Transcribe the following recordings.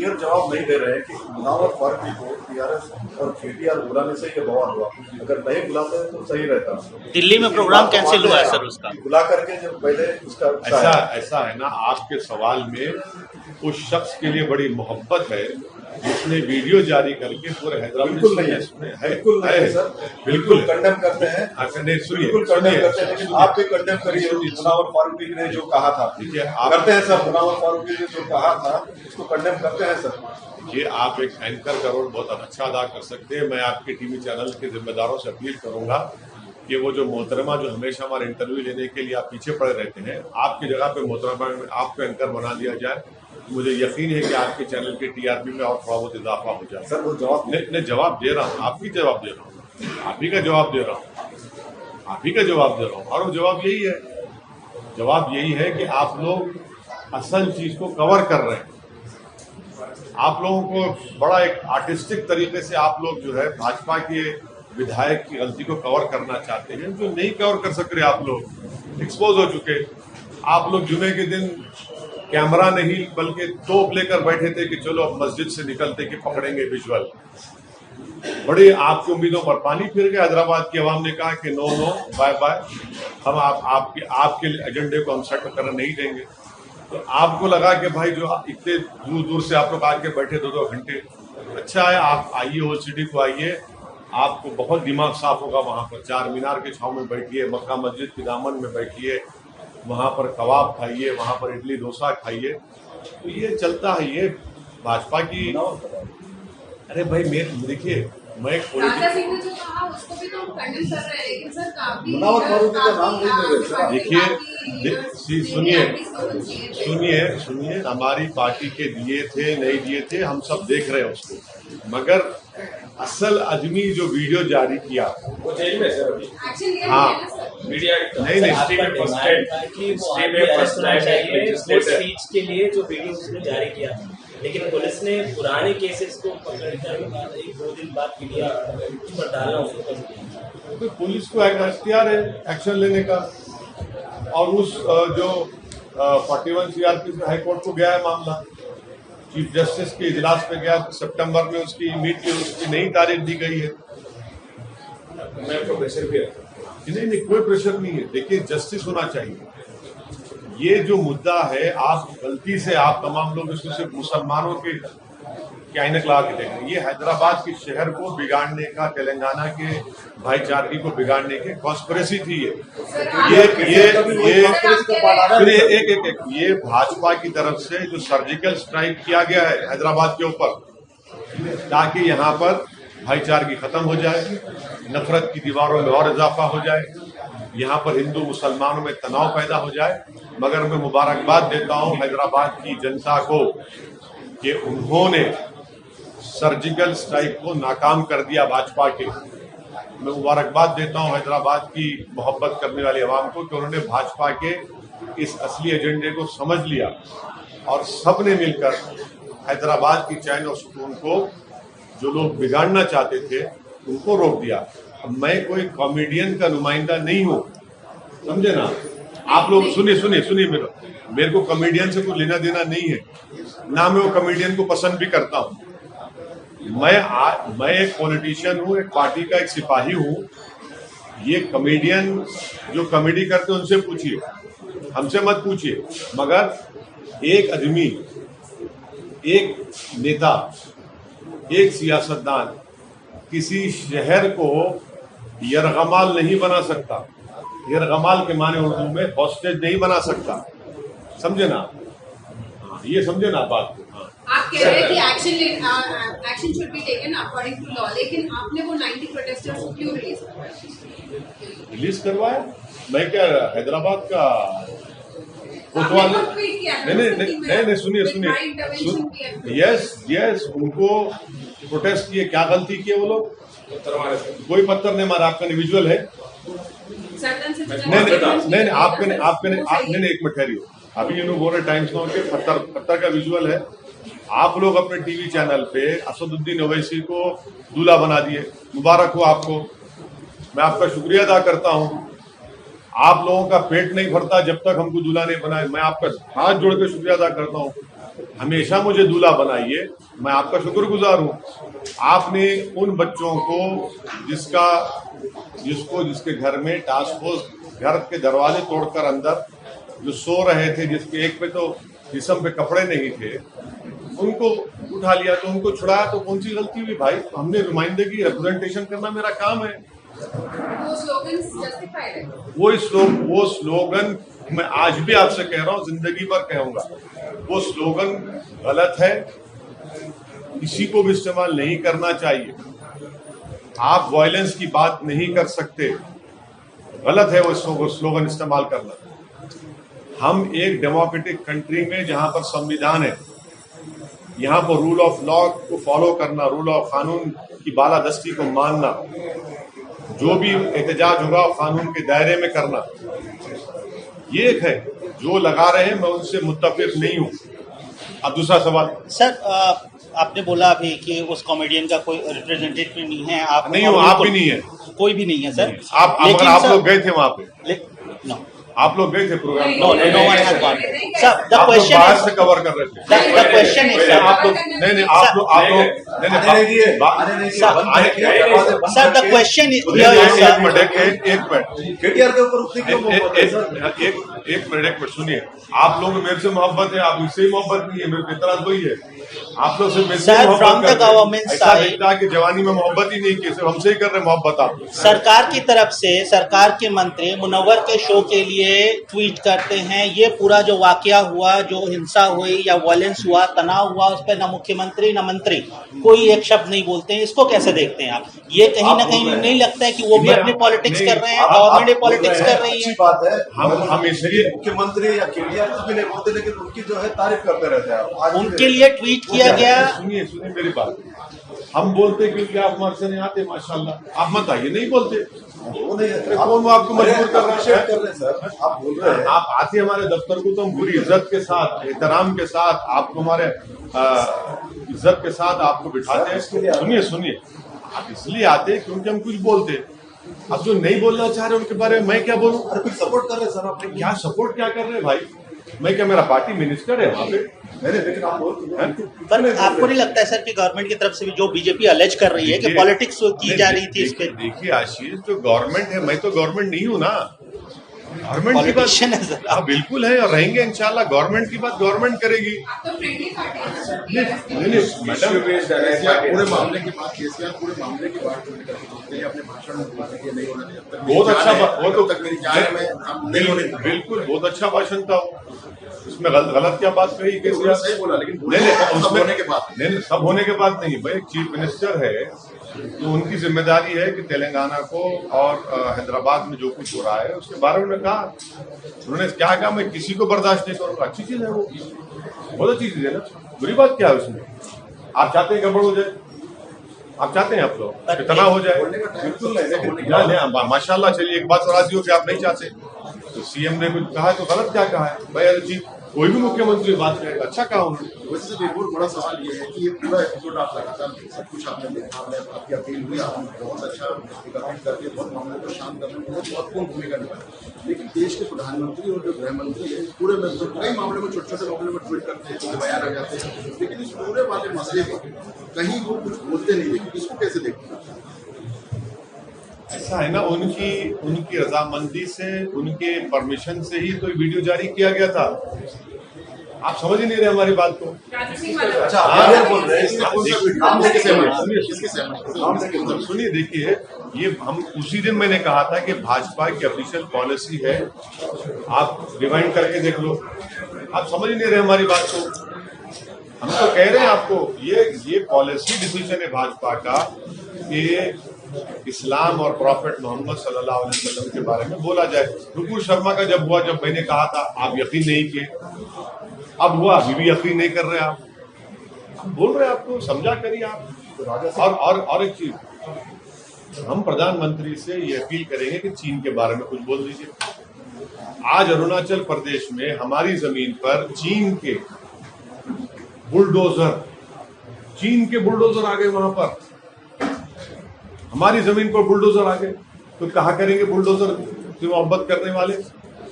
Clear जवाब नहीं दे रहे हैं कि मुनावर फारूकी को टीआरएस और केटीआर बुलाने से ये बवाल हुआ। अगर नहीं बुलाते तो सही रहता। दिल्ली में प्रोग्राम कैंसिल हुआ है सर उसका, बुला करके जब पहले उसका ऐसा है ना, आपके सवाल में उस शख्स के लिए बड़ी मोहब्बत है जिसने वीडियो जारी करके पूरे हैदराबाद बिल्कुल नहीं है, बिल्कुल नहीं है सर, बिल्कुल कंडेम करते हैं। बिल्कुल कंडेम करते हैं, लेकिन आप भी कंडेम करिए मुनावर फारूकी ने जो कहा था। देखिए करते हैं सर, मुनावर फारूकी ने जो कहा था उसको कंडेम करते हैं सर। ये आप एक एंकर का रोल बहुत अच्छा अदा कर सकते हैं। मैं आपके टीवी चैनल के जिम्मेदारों से अपील करूंगा कि वो जो मोहतरमा जो हमेशा हमारे इंटरव्यू लेने के लिए आप पीछे पड़े रहते हैं, आपकी जगह पे मोहतरमा आपको एंकर बना दिया जाए। मुझे यकीन है कि आपके चैनल के टीआरपी में और थोड़ा बहुत इजाफा हो जाए। सर वो जवाब नहीं जवाब दे रहा हूँ, आपकी जवाब दे रहा हूँ, आप ही का जवाब दे रहा हूँ, आप ही का जवाब दे रहा हूँ। और वो जवाब यही है, जवाब यही है कि आप लोग असल चीज को कवर कर रहे हैं। आप लोगों को बड़ा एक आर्टिस्टिक तरीके से आप लोग जो है भाजपा के विधायक की गलती को कवर करना चाहते हैं, जो नहीं कवर कर सक रहे। आप लोग एक्सपोज हो चुके। आप लोग जुमे के दिन कैमरा नहीं बल्कि तोप लेकर बैठे थे कि चलो अब मस्जिद से निकलते कि पकड़ेंगे विजुअल। बड़ी आपकी उम्मीदों पर पानी फिर गया। हैदराबाद की आवाम ने कहा कि नो बाय बाय, हम आपके एजेंडे को हम सेट करने नहीं देंगे। तो आपको लगा कि भाई जो इतने दूर दूर से आप लोग आके बैठे 2-2 घंटे, अच्छा है आप आइए ओल्ड सिटी को आइए, आपको बहुत दिमाग साफ होगा। वहां पर चार मीनार के छांव में बैठिए, मक्का मस्जिद के दामन में बैठिए, वहां पर कबाब खाइए, वहां पर इडली डोसा खाइए। तो ये चलता है, ये भाजपा की। अरे भाई देखिए, मैं एक मुनावर फारूकी का नाम नहीं ले रहे। देखिए सुनिए, हमारी पार्टी के दिए थे नहीं दिए थे हम सब देख रहे हैं उसको, मगर असल आदमी जो वीडियो जारी किया वो जेल में सर अभी। हाँ मीडिया नहीं स्पीच के लिए जो वीडियो उसने जारी किया, लेकिन पुलिस ने पुराने केसेस को पकड़कर 1-2 दिन बाद मीडिया पर डालना उसको। तो पुलिस को एक अख्तियार है एक्शन लेने का। और उस जो 41 सीआरपी से हाईकोर्ट को गया है मामला, चीफ जस्टिस के इजलास पे गया, सितंबर में उसकी मीट की उसकी नई तारीख दी गई है। मैं तो प्रेशर भी है नहीं कोई प्रेशर नहीं है। देखिए जस्टिस होना चाहिए। ये जो मुद्दा है, आप गलती से आप तमाम लोग इसमें सिर्फ मुसलमानों के क्या इन्हें ला के देखें, ये हैदराबाद के शहर को बिगाड़ने का, तेलंगाना के भाईचारे को बिगाड़ने की कॉन्स्पिरेसी थी। ये भाजपा की तरफ से जो सर्जिकल स्ट्राइक किया गया है हैदराबाद के ऊपर, ताकि यहाँ पर भाईचारगी खत्म हो जाए, नफरत की दीवारों में और इजाफा हो जाए, यहाँ पर हिंदू मुसलमानों में तनाव पैदा हो जाए। मगर मैं मुबारकबाद देता हूँ हैदराबाद की जनता को कि उन्होंने सर्जिकल स्ट्राइक को नाकाम कर दिया भाजपा के। मैं मुबारकबाद देता हूँ हैदराबाद की मोहब्बत करने वाली आवाम को कि उन्होंने भाजपा के इस असली एजेंडे को समझ लिया और सब ने मिलकर हैदराबाद की चैन और सुकून को जो लोग बिगाड़ना चाहते थे उनको रोक दिया। अब मैं कोई कॉमेडियन का नुमाइंदा नहीं हूँ, समझे ना आप लोग। सुनिए मेरे को कॉमेडियन से कुछ लेना देना नहीं है, ना मैं वो कॉमेडियन को पसंद भी करता हूँ। मैं एक पॉलिटिशियन हूँ, एक पार्टी का एक सिपाही हूँ। ये कॉमेडियन जो कॉमेडी करते हैं उनसे पूछिए, हमसे मत पूछिए। मगर एक आदमी, एक नेता, एक सियासतदान किसी शहर को यरगमाल नहीं बना सकता। यरगमाल के माने उर्दू में हॉस्टेज नहीं बना सकता, समझे ना। ये समझे ना बात को। आप कह रहे हैं कि action should be taken according to law, लेकिन आपने वो 90 प्रोटेस्टर्स को क्यों रिलीज करवाया? मैं क्या हैदराबाद का कोतवाल? नहीं सुनिए यस उनको प्रोटेस्ट किए, क्या गलती किए वो लोग? कोई पत्थर नहीं मारा। आपका विजुअल है? नहीं आपने एक मिनट ठहरियो, अभी यू नो बोल टाइम्स नाउ के पत्थर का विजुअल है। आप लोग अपने टीवी चैनल पे असदुद्दीन ओवैसी को दूल्हा बना दिए, मुबारक हो आपको। मैं आपका शुक्रिया अदा करता हूं। आप लोगों का पेट नहीं भरता जब तक हमको दूल्हा नहीं बनाए। मैं आपका हाथ जोड़ के शुक्रिया अदा करता हूं। हमेशा मुझे दूल्हा बनाइए, मैं आपका शुक्रगुजार हूँ। आपने उन बच्चों को जिसके घर में टास्क फोर्स घर के दरवाजे तोड़कर अंदर जो सो रहे थे, जिसके एक पे तो जिस्म पे कपड़े नहीं थे, उनको उठा लिया, तो उनको छुड़ाया, तो कौन सी गलती हुई भाई? हमने नुमाइंदगी रिप्रेजेंटेशन करना मेरा काम है। वो स्लोगन जस्टिफाइड है। वो स्लोगन मैं आज भी आपसे कह रहा हूँ, जिंदगी भर कहूंगा, वो स्लोगन गलत है, किसी को भी इस्तेमाल नहीं करना चाहिए। आप वायलेंस की बात नहीं कर सकते, गलत है वो स्लोगन इस्तेमाल करना। हम एक डेमोक्रेटिक कंट्री में जहां पर संविधान है, यहाँ पर रूल ऑफ लॉ को फॉलो करना, रूल ऑफ कानून की बालादस्ती को मानना, जो भी एहतजाज होगा कानून के दायरे में करना, ये एक है। जो लगा रहे हैं मैं उनसे मुत्तफिक नहीं हूँ। अब दूसरा सवाल सर, आपने बोला अभी कि उस कॉमेडियन का कोई रिप्रेजेंटेटिव नहीं है, आप नहीं हो, आप भी नहीं है, कोई भी नहीं है सर। मगर आप लोग गए थे वहां पे, नो आप लोग गए थे programme? No one has gone sir. The आप लोग क्वेश्चन बाहर इज से कवर कर रहे थे। द क्वेश्चन इज आप लोग नहीं आप लोग सर द क्वेश्चन इज एक मिनट केटीआर के ऊपर उतनी क्यों मोहब्बत है सर? एक मिनट सुनिए। आप लोग मेरे से मोहब्बत है, आप मुझसे ही मोहब्बत नहीं है, मेरे को इतना तो ही है। आप लोग से मेरे से फ्रॉम द गवर्नमेंट ऐसा दिखता है कि जवानी में मोहब्बत ही नहीं की, सिर्फ हमसे ही कर रहे मोहब्बत। आप सरकार की तरफ से सरकार के मंत्री मुनव्वर के शो के लिए ट्वीट करते हैं, ये पूरा जो वाकया हुआ, जो हिंसा हुई या वायलेंस हुआ, तनाव हुआ, उस पर न मुख्यमंत्री न मंत्री कोई एक शब्द नहीं बोलते हैं। इसको कैसे देखते हैं आप? ये कहीं ना कहीं नहीं लगता है कि वो भी अपनी पॉलिटिक्स कर रहे हैं, गवर्नमेंट पॉलिटिक्स कर रही है? अच्छी बात है, हम इसलिए मुख्यमंत्री या केटीआर कुछ भी नहीं बोलते, लेकिन उनकी जो है तारीफ करते रहते हैं आप। उनके लिए ट्वीट किया गया। सुनिए मेरी बात, हम बोलते क्योंकि आप हमारे से नहीं आते, माशाल्लाह। आप मत आइए, नहीं बोलते, वो नहीं है, कौन वो आपको मजबूर कर रहा है? कर रहे हैं सर, आप बोल रहे हैं। आप आते हमारे दफ्तर को तो हम पूरी इज्जत के साथ, एहतराम के साथ, आपको हमारे इज्जत के साथ आपको बिठाते हैं। सुनिए आप इसलिए आते हैं क्योंकि हम कुछ बोलते। अब जो नहीं बोलना चाह रहे उनके बारे में मैं क्या बोलूं? अरे कुछ सपोर्ट कर रहे हैं सर, आपने क्या सपोर्ट क्या कर रहे हैं भाई? मैं क्या, मेरा पार्टी मिनिस्टर है वहाँ पे? नहीं, लेकिन आप पर आपको नहीं लगता है सर कि गवर्नमेंट की तरफ से भी जो बीजेपी अलेज कर रही है कि पॉलिटिक्स की जा रही थी इस पे? देखिए आशीष, जो गवर्नमेंट है, मैं तो गवर्नमेंट नहीं हूँ ना। गवर्नमेंट की Politician है बात सर। हाँ बिल्कुल है, और रहेंगे इंशाल्लाह। गवर्नमेंट की बात गवर्नमेंट करेगी। आप तो फ्रेंडली पार्टी है सर। नहीं मैडम, पूरे मामले की बात, केसीआर पूरे मामले की बात करते अपने भाषण में बोला कि नहीं होना चाहिए। बहुत अच्छा, वो तो तक मेरी जान में हम नहीं होने देंगे। बिल्कुल बहुत अच्छा भाषण था। उसमें गलत क्या बात कही? पूरा सही बोला, लेकिन नहीं सब होने के बाद नहीं, सब होने के बाद नहीं भाई। एक चीफ मिनिस्टर है तो उनकी जिम्मेदारी है कि तेलंगाना को और हैदराबाद में जो कुछ हो रहा है उसके बारे में कहा। उन्होंने क्या कहा? मैं किसी को बर्दाश्त नहीं करूंगा। अच्छी चीज है, वो बहुत अच्छी चीज है ना, बुरी बात क्या है उसमें? आप चाहते हैं गड़बड़ हो जाए? आप चाहते हैं आप लोग कितना हो जाए? बिल्कुल नहीं, माशाल्लाह। चलिए एक बात राजी हो कि आप नहीं चाहते, तो सीएम ने कुछ कहा तो गलत क्या कहा है भाई? अरे कोई भी मुख्यमंत्री बात करेगा, अच्छा कहा उन्होंने। वैसे एक बहुत बड़ा सवाल ये है कि ये पूरा एपिसोड आप लगातार सब कुछ आपने देखा, आपकी अपील हुई, आपने बहुत अच्छा अपील करके बहुत मामले को शांत करने में बहुत महत्वपूर्ण भूमिका निभाई। लेकिन देश के प्रधानमंत्री और जो गृह मंत्री है पूरे में कई मामले में छोटे छोटे मामले में ट्वीट करते हैं, बयान आ जाते हैं, लेकिन इस पूरे वाले मसले पर कहीं वो कुछ बोलते नहीं। लेकिन इसको कैसे देखते हैं? ऐसा है ना, उनकी रजामंदी से, उनके परमिशन से ही तो वीडियो जारी किया गया था। आप समझ ही नहीं रहे हमारी बात को। अच्छा आप बोल रहे हैं। सुनिए, देखिए, ये हम उसी दिन मैंने कहा था कि भाजपा की ऑफिशियल पॉलिसी है, आप रिवाइंड करके देख लो। आप समझ ही नहीं रहे हमारी बात को। हम तो कह रहे हैं आपको, ये पॉलिसी डिसीजन है भाजपा का कि इस्लाम और प्रॉफिट मोहम्मद सल्लल्लाहु अलैहि वसल्लम के बारे में बोला जाए। नुपुर शर्मा का जब हुआ, जब मैंने कहा था, आप यकीन नहीं किए। अब हुआ, अभी भी यकीन नहीं कर रहे आप। बोल रहे आपको समझा करिए आप। और एक चीज, हम प्रधानमंत्री से ये अपील करेंगे कि चीन के बारे में कुछ बोल दीजिए। आज अरुणाचल प्रदेश में हमारी जमीन पर चीन के बुलडोजर आ गए। वहां पर हमारी जमीन पर बुलडोजर आ गए, तो कहा करेंगे बुलडोजर से मोहब्बत करने वाले?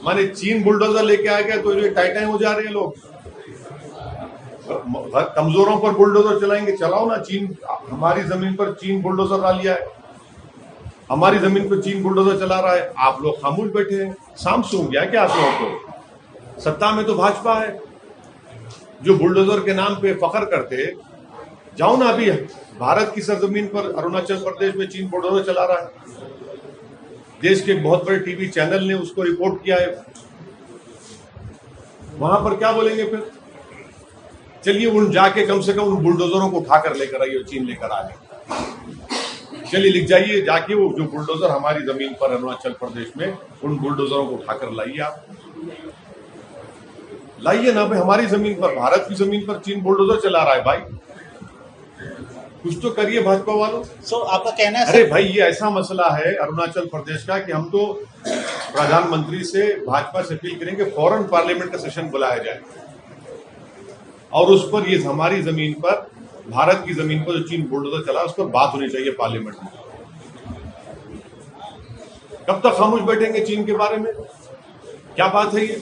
माने चीन बुलडोजर लेके आ गया तो ये टाइटाई हो जा रहे हैं लोग। कमजोरों पर बुलडोजर चलाएंगे? चलाओ ना। चीन हमारी जमीन पर चीन बुलडोजर ला लिया है, हमारी जमीन पर चीन बुलडोजर चला रहा है, आप लोग खामोश बैठे हैं। शाम सो गया क्या आप लोगों को? सत्ता में तो भाजपा है जो बुलडोजर के नाम पे फखर करते। जाओ ना, अभी भारत की सरजमीन पर अरुणाचल प्रदेश में चीन बुलडोजर चला रहा है। देश के बहुत बड़े टीवी चैनल ने उसको रिपोर्ट किया है। वहां पर क्या बोलेंगे फिर? चलिए उन जाके कम से कम उन बुलडोजरों को उठाकर लेकर आइए, चीन लेकर आ गए। चलिए लिख जाइए जाके, वो जो बुलडोजर हमारी जमीन पर अरुणाचल प्रदेश में, उन बुलडोजरों को उठाकर लाइए। आप लाइए ना भाई, हमारी जमीन पर, भारत की जमीन पर चीन बुलडोजर चला रहा है भाई। कुछ तो करिए भाजपा वालों। आपका कहना है अरे भाई, ये ऐसा मसला है अरुणाचल प्रदेश का कि हम तो प्रधानमंत्री से, भाजपा से अपील करेंगे फौरन पार्लियामेंट का सेशन बुलाया जाए और उस पर, ये हमारी जमीन पर, भारत की जमीन पर जो चीन बुलडोजर चला, उस पर बात होनी चाहिए पार्लियामेंट में। कब तक खामोश बैठेंगे चीन के बारे में? क्या बात है ये?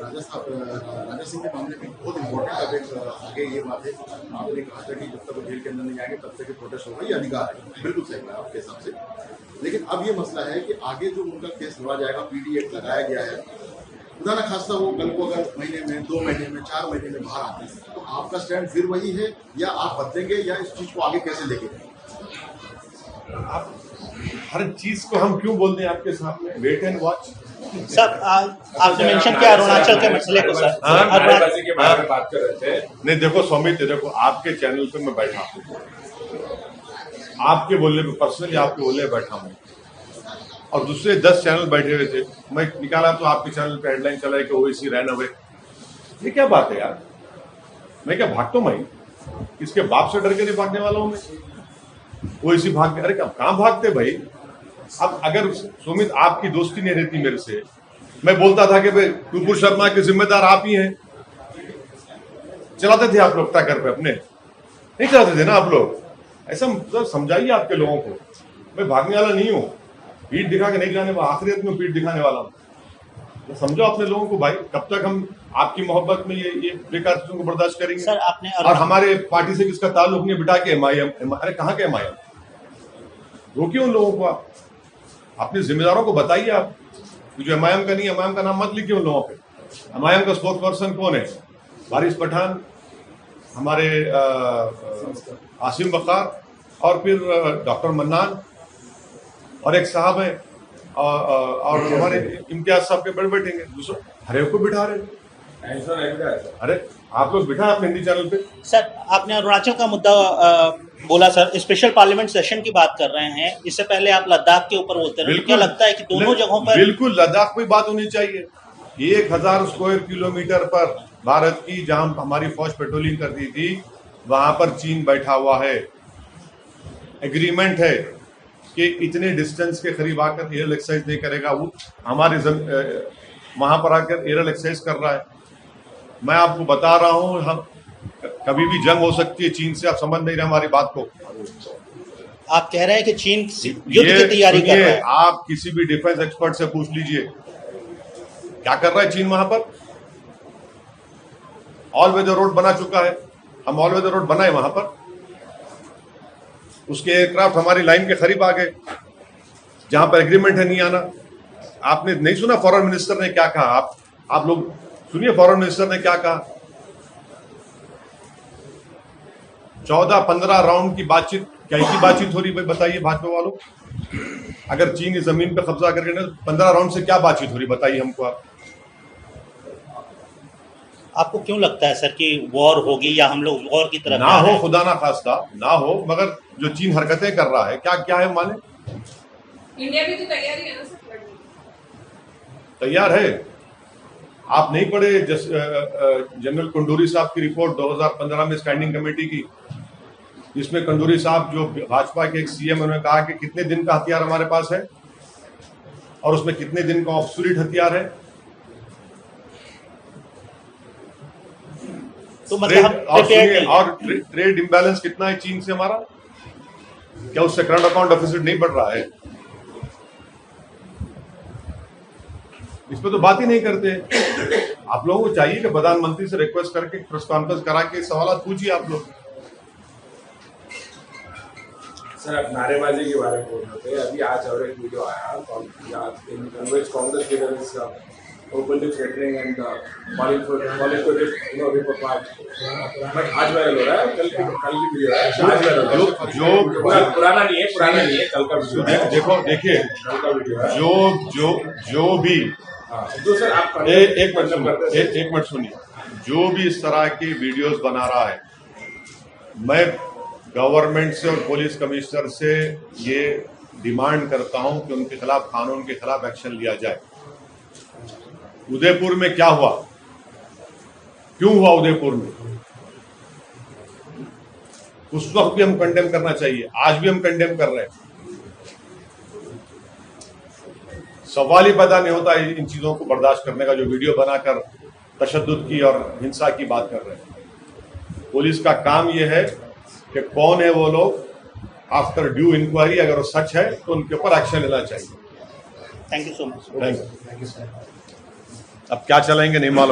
राजा सिंह के मामले में बहुत इम्पोर्टेंट अब एक आगे ये बात है, आपने कहा था कि जब तक वो जेल के अंदर नहीं आएंगे तब तक ये प्रोटेस्ट होगा, ये अधिकार है, बिल्कुल सही है आपके हिसाब से। लेकिन अब ये मसला है कि आगे जो उनका केस लड़ा जाएगा, पीडी एक्ट लगाया गया है, खुदा न खास्ता वो कल को अगर महीने में, 2 महीने में, 4 महीने में बाहर आते हैं, तो आपका स्टैंड फिर वही है या आप बदलेंगे, या इस चीज को आगे कैसे लेके जाएंगे? आप हर चीज को हम क्यों बोल दें आपके सामने? Wait and watch. सर, आपने मेंशन किया अरुणाचल के मसले को सर। नारेबाजी के बारे में बात कर रहे थे। नहीं, देखो सौमित्र, देखो आपके चैनल पे मैं बैठा हूँ, आपके बोलने पे, पर्सनली आपके बोलने पे बैठा हूँ, और दूसरे 10 चैनल बैठे हुए थे। मैं निकाला तो आपके चैनल पे हेडलाइन चला है कि ओवैसी रैन अवे। ये क्या बात है यार? मैं क्या भागता हूँ? मैं इसके बाप से डर के नहीं भागने वाला हूँ मैं। ओवैसी भाग गए? अरे कहाँ भागते भाई? अब अगर सुमित आपकी दोस्ती नहीं रहती मेरे से, मैं बोलता था कि भाई नुपुर शर्मा के जिम्मेदार आप ही हैं, चलाते थे आप लोग टाकर पे अपने, नहीं चलाते थे ना आप लोग? ऐसा समझाइए आपके लोगों को। मैं भागने वाला नहीं हूँ, पीठ दिखा के नहीं जाने वाला, आखिरत में पीठ दिखाने वाला हूँ। तो समझो अपने लोगों को भाई, कब तक हम आपकी मोहब्बत में ये बेकार चीजों को बर्दाश्त करेंगे? सर, आपने और हमारे पार्टी से किसका ताल्लुक नहीं, बिठा के एमआईएम। अरे कहाँ के एमआईएम? रोकिए उन लोगों को, आप अपने जिम्मेदारों को बताइए। आप जो एमआईएम का नहीं, एमआईएम का नाम मत लिखिए उन लोगों पे। एमआईएम का स्पोक्स पर्सन कौन है? वारिस पठान, हमारे आसिम बखार, और फिर डॉक्टर मन्नान, और एक साहब है, और हमारे इम्तियाज साहब के बड़े बैठेंगे। दूसरा हरे को बिठा रहे। अरे आप लोग बिठा अपने हिंदी चैनल पे। सर, आपने अरुणाचल का मुद्दा बोला सर, स्पेशल पार्लियामेंट सेशन की बात कर रहे हैं, इससे पहले आप लद्दाख के ऊपर बोलते रहे। क्या लगता है कि दोनों जगहों पर? बिल्कुल, लद्दाख पे बात होनी चाहिए। 1000 स्क्वायर किलोमीटर पर भारत की, जहां हमारी फौज पेट्रोलिंग करती थी, वहां पर चीन बैठा हुआ है। एग्रीमेंट है कि इतने डिस्टेंस के करीब आकर एयर एक्सरसाइज नहीं करेगा, वो हमारे वहां पर आकर एयर एक्सरसाइज कर रहा है। मैं आपको बता रहा हूं, हम कभी भी जंग हो सकती है चीन से। आप समझ नहीं रहे हमारी बात को। आप कह रहे हैं कि चीन युद्ध की तैयारी कर रहा है। आप किसी भी डिफेंस एक्सपर्ट से पूछ लीजिए क्या कर रहा है चीन वहां पर। ऑल वेदर रोड बना चुका है, हम ऑल वेदर रोड बनाए वहां पर, उसके एयरक्राफ्ट हमारी लाइन के करीब आ गए, जहां पर एग्रीमेंट है नहीं आना। आपने नहीं सुना फॉरेन मिनिस्टर ने क्या कहा? आप लोग सुनिए फॉरेन मिनिस्टर ने क्या कहा। 14-15 राउंड की बातचीत, क्या की बातचीत हो रही भाई? बताइए भाजपा वालों, अगर चीन इस जमीन पे कब्जा करके 15 राउंड से क्या बातचीत हो रही, बताइए हमको आप। आपको क्यों लगता है सर कि वॉर होगी, या हम लोग वॉर की तरफ ना हो? खुदा ना खास्ता ना हो, मगर जो चीन हरकतें कर रहा है, क्या है माने? इंडिया भी तो तैयारी है ना सर? तैयार है। आप नहीं पढ़े जनरल कंडूरी साहब की रिपोर्ट 2015 में स्टैंडिंग कमेटी की, जिसमें कंडूरी साहब जो भाजपा के एक सीएम, उन्होंने कहा कि कितने दिन का हथियार हमारे पास है और उसमें कितने दिन का ऑब्सोलीट हथियार है। तो मतलब और ट्रेड इम्बैलेंस कितना है चीन से हमारा? क्या उससे करंट अकाउंट डेफिसिट नहीं बढ़ रहा है? इस पर तो बात ही नहीं करते। आप लोगों को चाहिए कि प्रधानमंत्री से रिक्वेस्ट करके प्रेस कॉन्फ्रेंस करा के सवाल पूछिए आप लोग। सर, आप नारेबाजी के बारे में बोल रहे थे। अभी आज और एक वीडियो आया Congress leader is openly threatening and calling for report back. But आज वायरल हो रहा है, कल की वीडियो है, आज वायरल हो रहा है। जो पुराना नहीं है, कल का वीडियो है। देखो देखिए, कल का वीडियो है। जो भी तो सर आप एक मिनट सुनिए, जो भी इस तरह की वीडियोस बना रहा है, मैं गवर्नमेंट से और पुलिस कमिश्नर से ये डिमांड करता हूं कि उनके खिलाफ कानून के खिलाफ एक्शन लिया जाए। उदयपुर में क्या हुआ, क्यों हुआ उदयपुर में, उस वक्त भी हम कंडेम करना चाहिए, आज भी हम कंडेम कर रहे हैं। सवाल ही पैदा नहीं होता इन चीजों को बर्दाश्त करने का, जो वीडियो बनाकर तशद्दुद की और हिंसा की बात कर रहे हैं। पुलिस का काम यह है कि कौन है वो लोग, आफ्टर ड्यू इंक्वायरी अगर वो सच है तो उनके ऊपर एक्शन लेना चाहिए। Thank you so much. Thank you. अब क्या चलाएंगे नहीं मालूम।